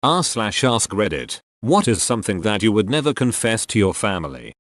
r/AskReddit. What is something that you would never confess to your family?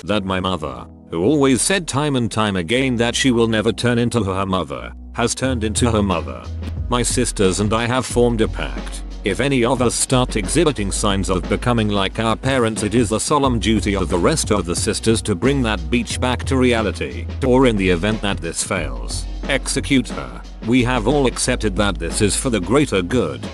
That my mother, who always said time and time again that she will never turn into her mother, has turned into her mother. My sisters and I have formed a pact. If any of us start exhibiting signs of becoming like our parents, it is the solemn duty of the rest of the sisters to bring that beach back to reality, or in the event that this fails, execute her. We have all accepted that this is for the greater good.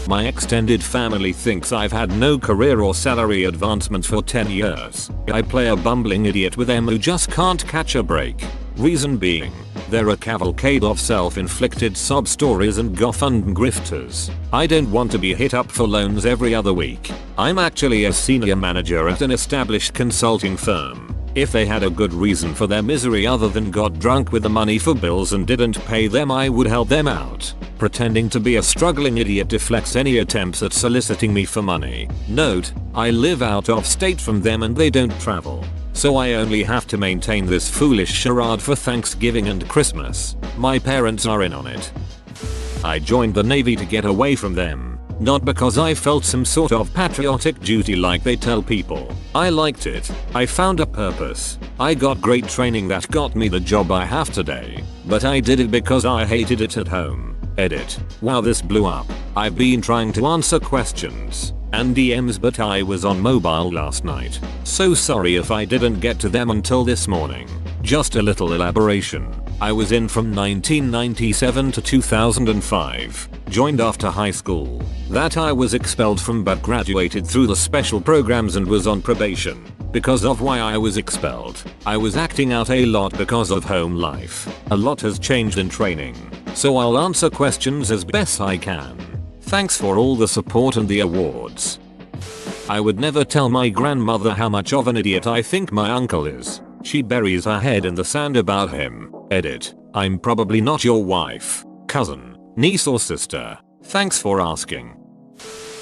My extended family thinks I've had no career or salary advancement for 10 years. I play a bumbling idiot with them who just can't catch a break. Reason being, they're a cavalcade of self-inflicted sob stories and GoFundMe grifters. I don't want to be hit up for loans every other week. I'm actually a senior manager at an established consulting firm. If they had a good reason for their misery other than got drunk with the money for bills and didn't pay them, I would help them out. Pretending to be a struggling idiot deflects any attempts at soliciting me for money. Note, I live out of state from them and they don't travel. So I only have to maintain this foolish charade for Thanksgiving and Christmas. My parents are in on it. I joined the Navy to get away from them. Not because I felt some sort of patriotic duty like they tell people. I liked it. I found a purpose. I got great training that got me the job I have today. But I did it because I hated it at home. Edit. Wow, this blew up. I've been trying to answer questions and DMs, but I was on mobile last night. So sorry if I didn't get to them until this morning. Just a little elaboration. I was in from 1997 to 2005. Joined after high school. That I was expelled from, but graduated through the special programs and was on probation. Because of why I was expelled, I was acting out a lot because of home life. A lot has changed in training. So I'll answer questions as best I can. Thanks for all the support and the awards. I would never tell my grandmother how much of an idiot I think my uncle is. She buries her head in the sand about him. Edit. I'm probably not your wife, cousin, niece or sister. Thanks for asking.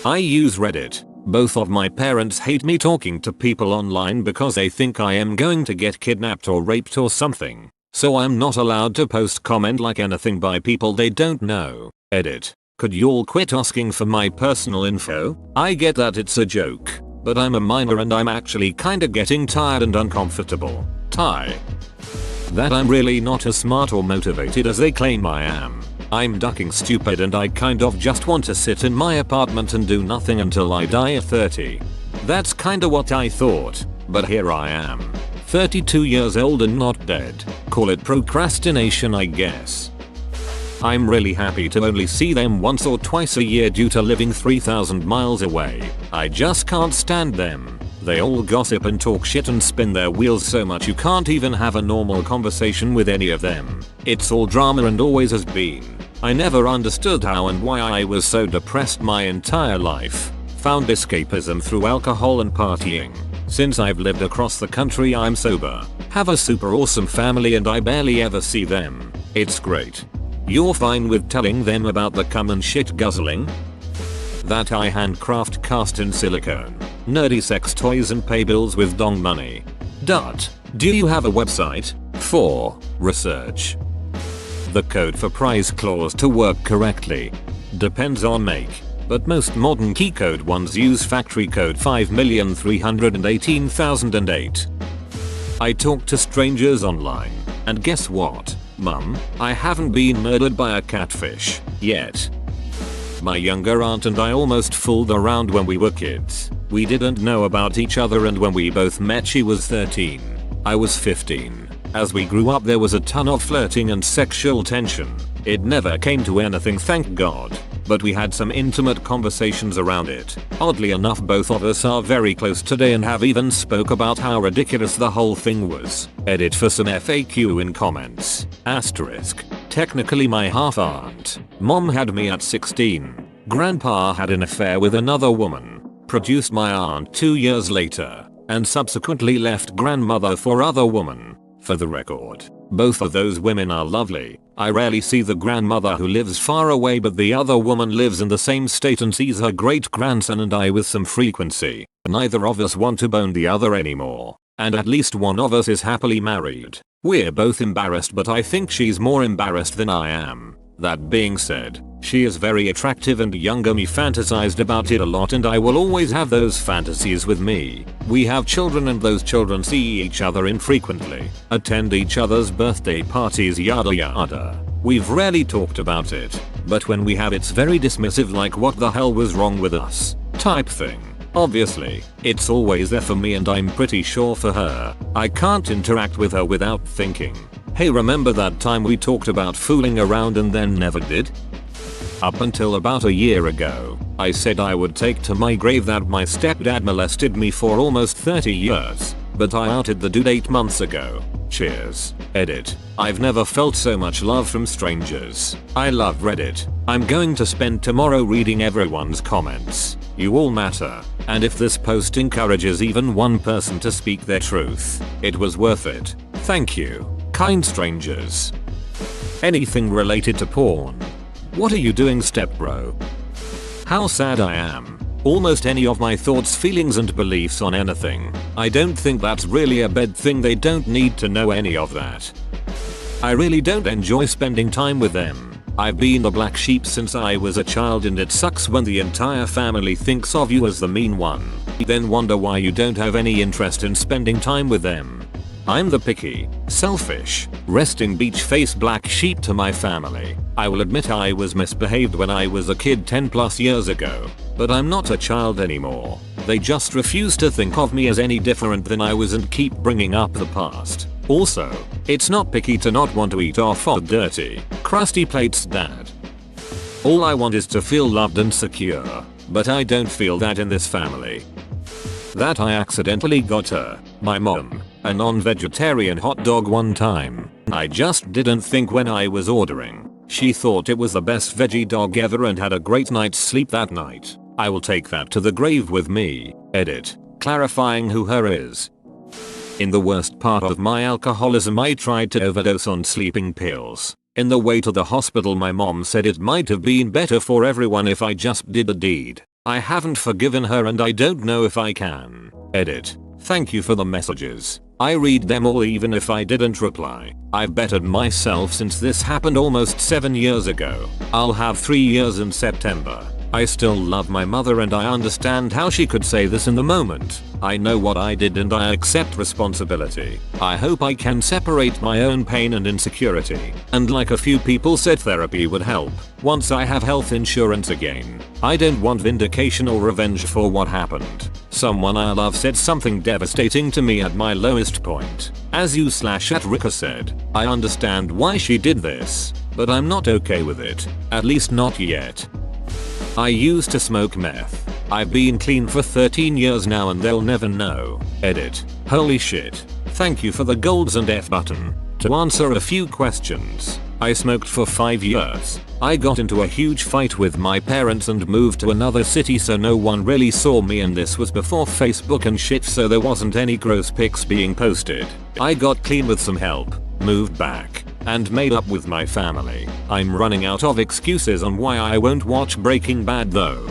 I use Reddit. Both of my parents hate me talking to people online because they think I am going to get kidnapped or raped or something. So I'm not allowed to post comment like anything by people they don't know. Edit. Could y'all quit asking for my personal info? I get that it's a joke, but I'm a minor and I'm actually kinda getting tired and uncomfortable. Tie. That I'm really not as smart or motivated as they claim I am. I'm ducking stupid and I kind of just want to sit in my apartment and do nothing until I die at 30. That's kinda what I thought, but here I am. 32 years old and not dead. Call it procrastination, I guess. I'm really happy to only see them once or twice a year due to living 3,000 miles away. I just can't stand them. They all gossip and talk shit and spin their wheels so much you can't even have a normal conversation with any of them. It's all drama and always has been. I never understood how and why I was so depressed my entire life. Found escapism through alcohol and partying. Since I've lived across the country I'm sober. Have a super awesome family and I barely ever see them. It's great. You're fine with telling them about the cum and shit guzzling? That I handcraft cast in silicone. Nerdy sex toys and pay bills with dong money. Do you have a website? 4. Research. The code for price clause to work correctly. Depends on make. But most modern keycode ones use factory code 5,318,008. I talk to strangers online. And guess what? Mum, I haven't been murdered by a catfish yet. My younger aunt and I almost fooled around when we were kids. We didn't know about each other and when we both met she was 13. I was 15. As we grew up there was a ton of flirting and sexual tension. It never came to anything, thank God. But we had some intimate conversations around it. Oddly enough, both of us are very close today and have even spoke about how ridiculous the whole thing was. Edit for some FAQ in comments. Asterisk. Technically my half aunt. Mom had me at 16. Grandpa had an affair with another woman. Produced my aunt 2 years later. And subsequently left grandmother for other woman. For the record, both of those women are lovely. I rarely see the grandmother who lives far away, but the other woman lives in the same state and sees her great grandson and I with some frequency. Neither of us want to bone the other anymore. And at least one of us is happily married. We're both embarrassed, but I think she's more embarrassed than I am. That being said, she is very attractive and younger me fantasized about it a lot, and I will always have those fantasies with me. We have children and those children see each other infrequently, attend each other's birthday parties, yada yada. We've rarely talked about it, but when we have it's very dismissive, like what the hell was wrong with us type thing. Obviously, it's always there for me and I'm pretty sure for her. I can't interact with her without thinking, hey, remember that time we talked about fooling around and then never did? Up until about a year ago, I said I would take to my grave that my stepdad molested me for almost 30 years, but I outed the dude 8 months ago. Cheers. Edit. I've never felt so much love from strangers. I love Reddit. I'm going to spend tomorrow reading everyone's comments. You all matter. And if this post encourages even one person to speak their truth, it was worth it. Thank you, kind strangers. Anything related to porn? What are you doing, stepbro? How sad I am. Almost any of my thoughts, feelings and beliefs on anything. I don't think that's really a bad thing, they don't need to know any of that. I really don't enjoy spending time with them. I've been the black sheep since I was a child, and it sucks when the entire family thinks of you as the mean one. Then wonder why you don't have any interest in spending time with them. I'm the picky, selfish, resting beach face black sheep to my family. I will admit I was misbehaved when I was a kid 10+ years ago, but I'm not a child anymore. They just refuse to think of me as any different than I was and keep bringing up the past. Also, it's not picky to not want to eat off of dirty, crusty plates, dad. All I want is to feel loved and secure, but I don't feel that in this family. That I accidentally got her, my mom, a non-vegetarian hot dog one time. I just didn't think when I was ordering. She thought it was the best veggie dog ever and had a great night's sleep that night. I will take that to the grave with me. Edit. Clarifying who her is. In the worst part of my alcoholism, I tried to overdose on sleeping pills. In the way to the hospital, my mom said it might have been better for everyone if I just did the deed. I haven't forgiven her and I don't know if I can. Edit. Thank you for the messages. I read them all even if I didn't reply. I've bettered myself since this happened almost 7 years ago. I'll have 3 years in September. I still love my mother and I understand how she could say this in the moment. I know what I did and I accept responsibility. I hope I can separate my own pain and insecurity. And like a few people said, therapy would help. Once I have health insurance again. I don't want vindication or revenge for what happened. Someone I love said something devastating to me at my lowest point. As you / Rika said, I understand why she did this, but I'm not okay with it. At least not yet. I used to smoke meth. I've been clean for 13 years now and they'll never know. Edit. Holy shit. Thank you for the golds and F button. To answer a few questions. I smoked for 5 years. I got into a huge fight with my parents and moved to another city, so no one really saw me, and this was before Facebook and shit, so there wasn't any gross pics being posted. I got clean with some help, moved back, and made up with my family. I'm running out of excuses on why I won't watch Breaking Bad though.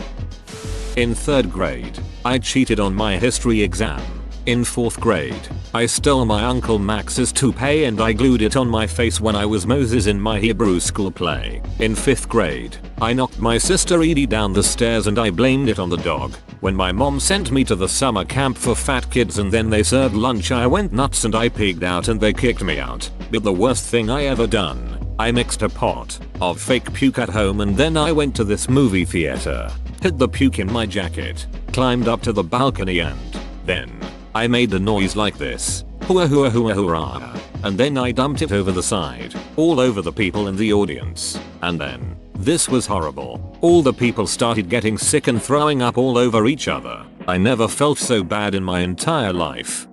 In 3rd grade, I cheated on my history exam. In 4th grade, I stole my Uncle Max's toupee and I glued it on my face when I was Moses in my Hebrew school play. In 5th grade, I knocked my sister Edie down the stairs and I blamed it on the dog. When my mom sent me to the summer camp for fat kids and then they served lunch, I went nuts and I pigged out and they kicked me out. But the worst thing I ever done, I mixed a pot of fake puke at home and then I went to this movie theater, hid the puke in my jacket, climbed up to the balcony and then I made a noise like this. Hua hua hua hurrah. And then I dumped it over the side, all over the people in the audience. And then, this was horrible. All the people started getting sick and throwing up all over each other. I never felt so bad in my entire life.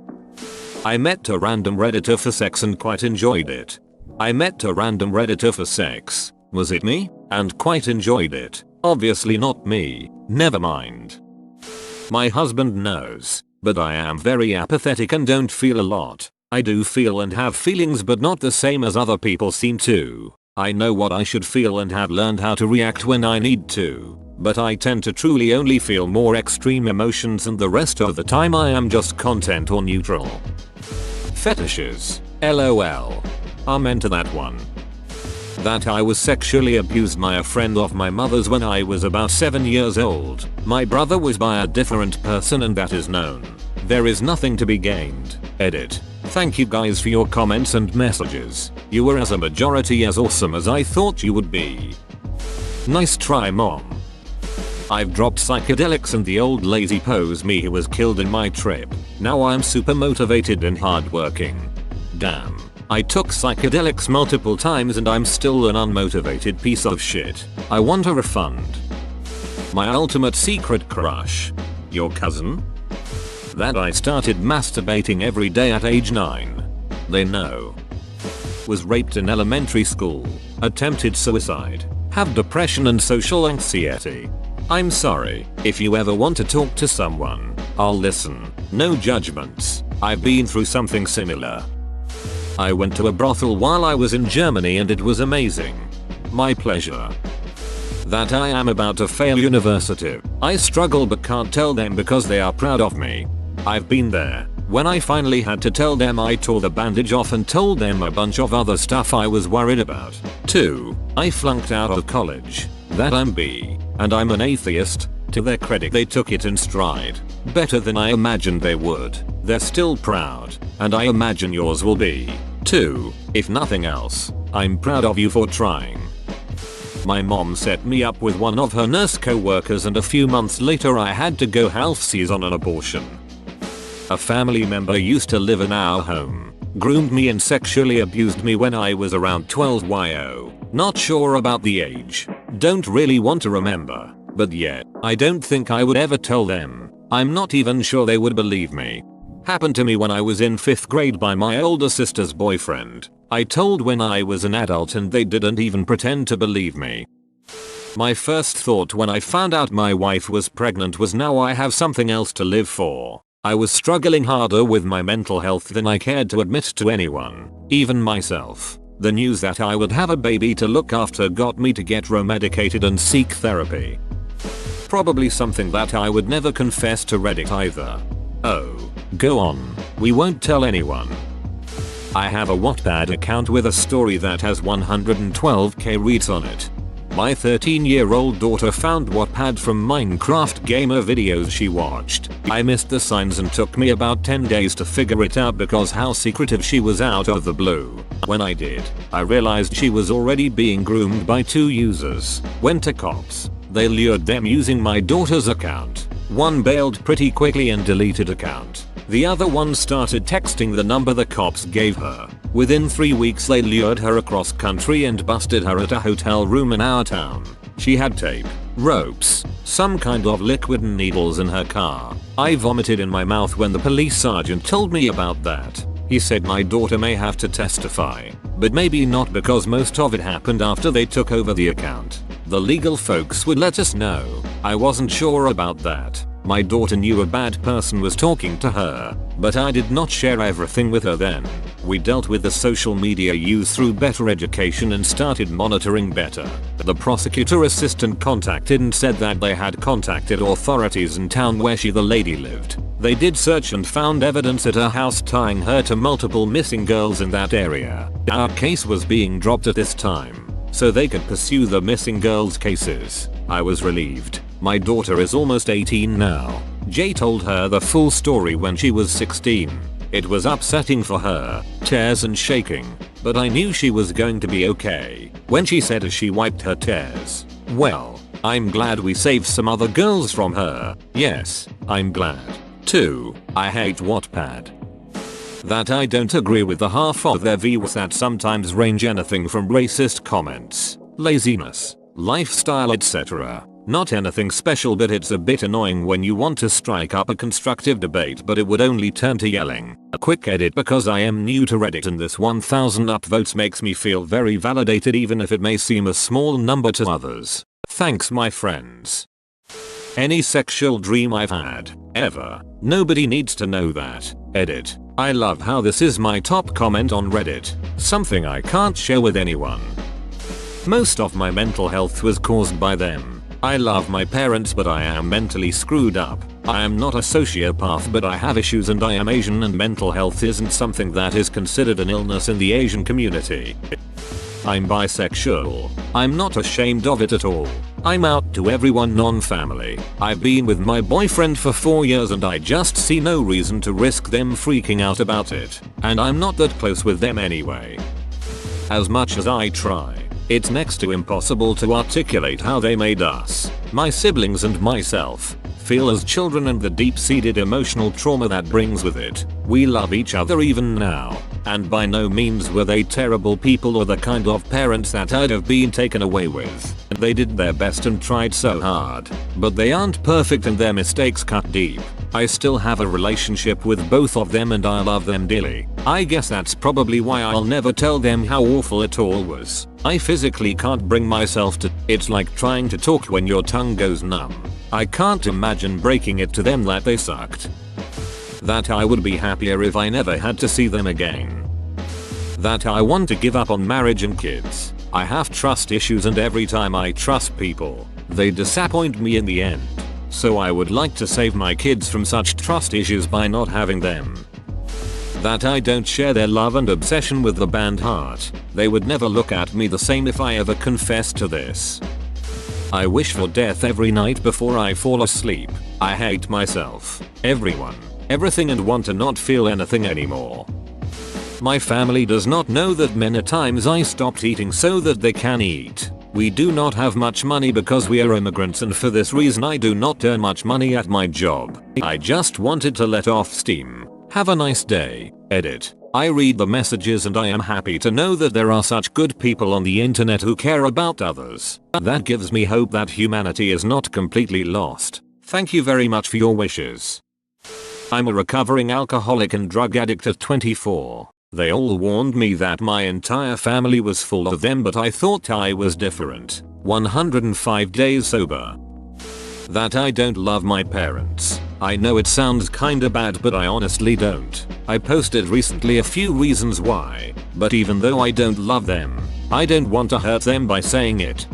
I met a random redditor for sex and quite enjoyed it. Was it me? And quite enjoyed it. Obviously not me. Never mind. My husband knows. But I am very apathetic and don't feel a lot. I do feel and have feelings, but not the same as other people seem to. I know what I should feel and have learned how to react when I need to. But I tend to truly only feel more extreme emotions, and the rest of the time I am just content or neutral. Fetishes. LOL. Amen to that one. That I was sexually abused by a friend of my mother's when I was about 7 years old. My brother was by a different person and that is known. There is nothing to be gained. Edit. Thank you guys for your comments and messages. You were as a majority as awesome as I thought you would be. Nice try, mom. I've dropped psychedelics and the old lazy pose me who was killed in my trip. Now I'm super motivated and hardworking. Damn. I took psychedelics multiple times and I'm still an unmotivated piece of shit. I want a refund. My ultimate secret crush. Your cousin? That I started masturbating every day at age 9. They know. Was raped in elementary school. Attempted suicide. Have depression and social anxiety. I'm sorry. If you ever want to talk to someone, I'll listen. No judgments. I've been through something similar. I went to a brothel while I was in Germany and it was amazing. My pleasure. That I am about to fail university. I struggle but can't tell them because they are proud of me. I've been there. When I finally had to tell them, I tore the bandage off and told them a bunch of other stuff I was worried about. 2. I flunked out of college. That I'm B. And I'm an atheist. To their credit, they took it in stride. Better than I imagined they would. They're still proud. And I imagine yours will be. 2. If nothing else, I'm proud of you for trying. My mom set me up with one of her nurse co-workers and a few months later I had to go half-seas on an abortion. A family member used to live in our home, groomed me and sexually abused me when I was around 12 YO. Not sure about the age. Don't really want to remember. But yet, I don't think I would ever tell them. I'm not even sure they would believe me. Happened to me when I was in 5th grade by my older sister's boyfriend. I told when I was an adult and they didn't even pretend to believe me. My first thought when I found out my wife was pregnant was now I have something else to live for. I was struggling harder with my mental health than I cared to admit to anyone, even myself. The news that I would have a baby to look after got me to get remedicated and seek therapy. Probably something that I would never confess to Reddit either. Oh, go on. We won't tell anyone. I have a Wattpad account with a story that has 112k reads on it. My 13-year-old daughter found Wattpad from Minecraft gamer videos she watched. I missed the signs and took me about 10 days to figure it out because how secretive she was out of the blue. When I did, I realized she was already being groomed by 2 users. Went to cops. They lured them using my daughter's account. One bailed pretty quickly and deleted account. The other one started texting the number the cops gave her. Within 3 weeks they lured her across country and busted her at a hotel room in our town. She had tape, ropes, some kind of liquid and needles in her car. I vomited in my mouth when the police sergeant told me about that. He said my daughter may have to testify, but maybe not because most of it happened after they took over the account. The legal folks would let us know. I wasn't sure about that. My daughter knew a bad person was talking to her, but I did not share everything with her then. We dealt with the social media use through better education and started monitoring better. The prosecutor assistant contacted and said that they had contacted authorities in town where the lady lived. They did search and found evidence at her house tying her to multiple missing girls in that area. Our case was being dropped at this time, so they could pursue the missing girls' cases. I was relieved. My daughter is almost 18 now. Jay told her the full story when she was 16. It was upsetting for her, tears and shaking, but I knew she was going to be okay when she said as she wiped her tears, "Well, I'm glad we saved some other girls from her. Yes, I'm glad." 2. I hate Wattpad. That I don't agree with the half of their views that sometimes range anything from racist comments, laziness, lifestyle etc. Not anything special, but it's a bit annoying when you want to strike up a constructive debate but it would only turn to yelling. A quick edit because I am new to Reddit and this 1000 upvotes makes me feel very validated even if it may seem a small number to others. Thanks my friends. Any sexual dream I've had, ever, nobody needs to know that. Edit. I love how this is my top comment on Reddit, something I can't share with anyone. Most of my mental health was caused by them. I love my parents but I am mentally screwed up. I am not a sociopath but I have issues and I am Asian and mental health isn't something that is considered an illness in the Asian community. I'm bisexual. I'm not ashamed of it at all. I'm out to everyone non-family. I've been with my boyfriend for 4 years and I just see no reason to risk them freaking out about it. And I'm not that close with them anyway. As much as I try, it's next to impossible to articulate how they made us, my siblings and myself, feel as children and the deep-seated emotional trauma that brings with it. We love each other even now, and by no means were they terrible people or the kind of parents that I'd have been taken away with. They did their best and tried so hard, but they aren't perfect and their mistakes cut deep. I still have a relationship with both of them and I love them dearly. I guess that's probably why I'll never tell them how awful it all was. I physically can't bring myself to. It's like trying to talk when your tongue goes numb. I can't imagine breaking it to them that they sucked. That I would be happier if I never had to see them again. That I want to give up on marriage and kids. I have trust issues and every time I trust people, they disappoint me in the end. So I would like to save my kids from such trust issues by not having them. That I don't share their love and obsession with the band Heart. They would never look at me the same if I ever confessed to this. I wish for death every night before I fall asleep. I hate myself, everyone, everything and want to not feel anything anymore. My family does not know that many times I stopped eating so that they can eat. We do not have much money because we are immigrants and for this reason I do not earn much money at my job. I just wanted to let off steam. Have a nice day. Edit. I read the messages and I am happy to know that there are such good people on the internet who care about others. That gives me hope that humanity is not completely lost. Thank you very much for your wishes. I'm a recovering alcoholic and drug addict at 24. They all warned me that my entire family was full of them but I thought I was different. 105 days sober. That I don't love my parents. I know it sounds kinda bad but I honestly don't. I posted recently a few reasons why, but even though I don't love them, I don't want to hurt them by saying it.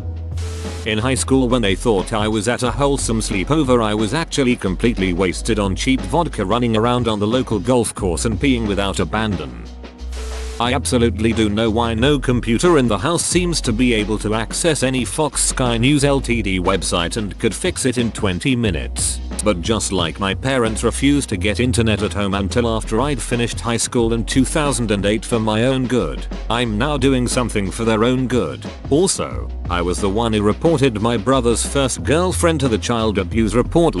In high school when they thought I was at a wholesome sleepover I was actually completely wasted on cheap vodka running around on the local golf course and peeing without abandon. I absolutely do know why no computer in the house seems to be able to access any Fox Sky News Ltd website and could fix it in 20 minutes. But just like my parents refused to get internet at home until after I'd finished high school in 2008 for my own good, I'm now doing something for their own good. Also, I was the one who reported my brother's first girlfriend to the child abuse report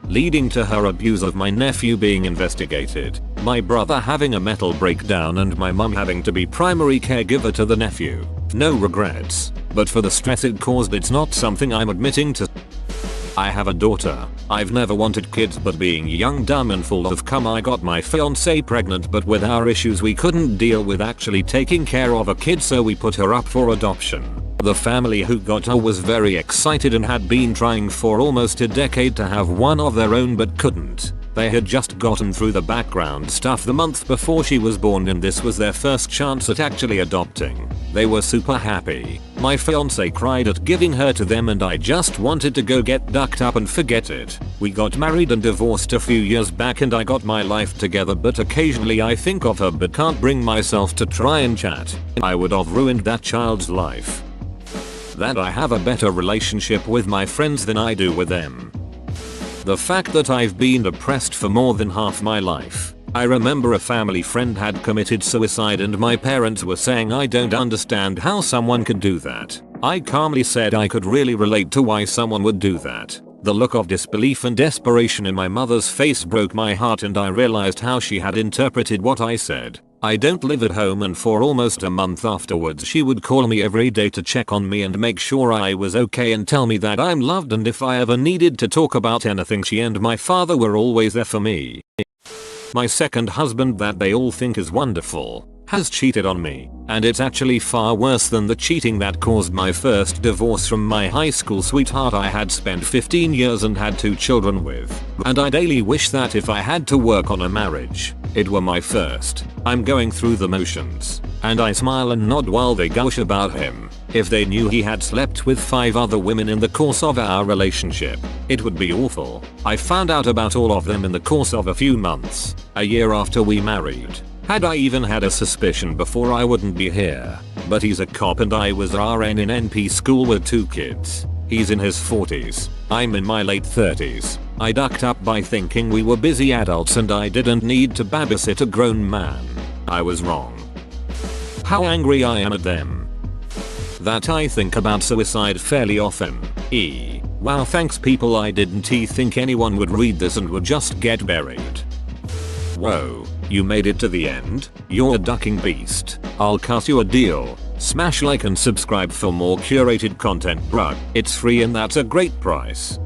leading to her abuse of my nephew being investigated, my brother having a mental breakdown and my mum having to be primary caregiver to the nephew. No regrets, but for the stress it caused it's not something I'm admitting to. I have a daughter. I've never wanted kids but being young, dumb and full of cum I got my fiancée pregnant but with our issues we couldn't deal with actually taking care of a kid so we put her up for adoption. The family who got her was very excited and had been trying for almost a decade to have one of their own but couldn't. They had just gotten through the background stuff the month before she was born and this was their first chance at actually adopting. They were super happy. My fiancé cried at giving her to them and I just wanted to go get ducked up and forget it. We got married and divorced a few years back and I got my life together but occasionally I think of her but can't bring myself to try and chat. I would have ruined that child's life. That I have a better relationship with my friends than I do with them. The fact that I've been depressed for more than half my life. I remember a family friend had committed suicide and my parents were saying I don't understand how someone could do that. I calmly said I could really relate to why someone would do that. The look of disbelief and desperation in my mother's face broke my heart and I realized how she had interpreted what I said. I don't live at home and for almost a month afterwards she would call me every day to check on me and make sure I was okay and tell me that I'm loved and if I ever needed to talk about anything she and my father were always there for me. My second husband that they all think is wonderful has cheated on me, and it's actually far worse than the cheating that caused my first divorce from my high school sweetheart I had spent 15 years and had 2 children with. And I daily wish that if I had to work on a marriage, it were my first. I'm going through the motions, and I smile and nod while they gush about him. If they knew he had slept with 5 other women in the course of our relationship, it would be awful. I found out about all of them in the course of a few months, a year after we married. Had I even had a suspicion before I wouldn't be here. But he's a cop and I was RN in NP school with 2 kids. He's in his 40s. I'm in my late 30s. I ducked up by thinking we were busy adults and I didn't need to babysit a grown man. I was wrong. How angry I am at them. That I think about suicide fairly often. Wow, thanks people, I didn't think anyone would read this and would just get buried. Whoa, you made it to the end? You're a ducking beast. I'll cut you a deal. Smash like and subscribe for more curated content, bruh. It's free and that's a great price.